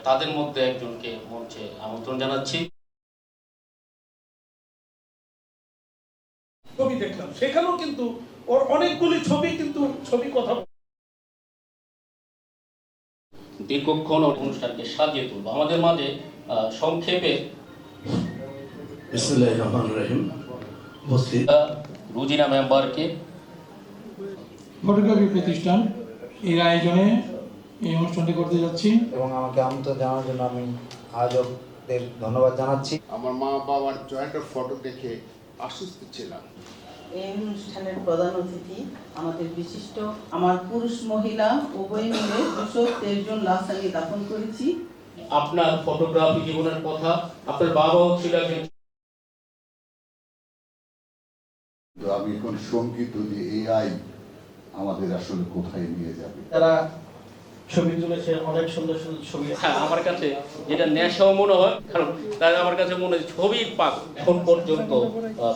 তাদের মধ্যে একজনকে মঞ্চে আমন্ত্রণ জানাচ্ছি। ছবি দেখলাম, সেখানেও কিন্তু ওর অনেকগুলি ছবি কথা দীর্ঘক্ষণ অনুষ্ঠানকে সাজিয়ে তুলব। আমাদের মাঝে সংক্ষেপে বিসমিল্লাহির রহমানির রহিম রুজিনা মেম্বারকে ফটোগ্রাফি প্রতিষ্ঠান এর আয়োজনে এই অনুষ্ঠানটি করতে যাচ্ছি এবং আমাকে আমন্ত্রণ জানানোর জন্য আমি আয়োজকদের ধন্যবাদ জানাচ্ছি। আমার মা বাবার জয়েন্ট ফটো দেখে আশ্বস্ত ছিলাম। এই অনুষ্ঠানের প্রধান অতিথি আমাদের বিশিষ্ট আমার পুরুষ মহিলা উভয় মিলে 223 জন লাশ আমি দাফন করেছি। আপনার ফটোগ্রাফি জীবনের কথা, আপনার বাবাও ছিল একজন। আমি এখন শঙ্কিত যে এআই আমাদের আসলে কোথায় নিয়ে যাবে। তারা ছবি তুলেছে, অনেক সুন্দর সুন্দর ছবি। হ্যাঁ, আমার কাছে যেটা নেশাও মনে হয়, কারণ তারা আমার কাছে মনে হয় ছবির পাক। এখন পর্যন্ত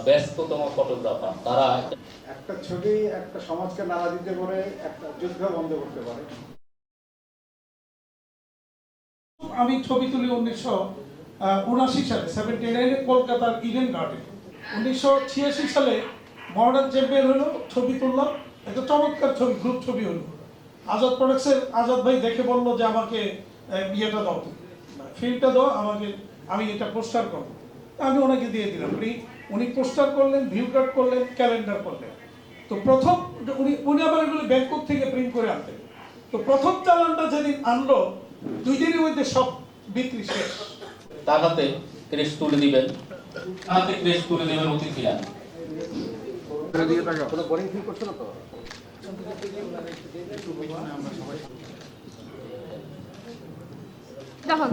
ব্যস্ততম ফটোগ্রাফার তারা। একটা ছবি একটা সমাজকে নাড়া দিতে পারে, একটা যুদ্ধ বন্ধ করতে পারে। আমি ছবি তুলি 1979 সালে 79 কলকাতার ইডেন গার্ডেন। 1986 সালে মডার্ন চ্যাম্পিয়ন হলো, ছবি তুললাম, একটা চমৎকার ছবি, গ্রুপ ছবি হলো। আজাদ প্রোডাক্টসের আজাদ ভাই দেখে বললো যে আমাকে ইয়েটা দাও, ফিল্মটা দাও আমাকে, আমি এটা পোস্টার করবো। আমি ওনাকে দিয়ে দিলাম। উনি পোস্টার করলেন, ভিউ কার্ড করলেন, ক্যালেন্ডার করলেন। তো প্রথম উনি আবার এগুলো ব্যাংকক থেকে প্রিন্ট করে আনতেন। তো প্রথম চালানটা যেদিন আনলো, 2 দিনের মধ্যে সব বিক্রি শেষ। তার হাতে ক্রেস্ট তুলে দিবেন, হাতে ক্রেস্ট তুলে দেবেন অতিথিরা। কোনো বোরিং ফিল করছো না তো? দেখুন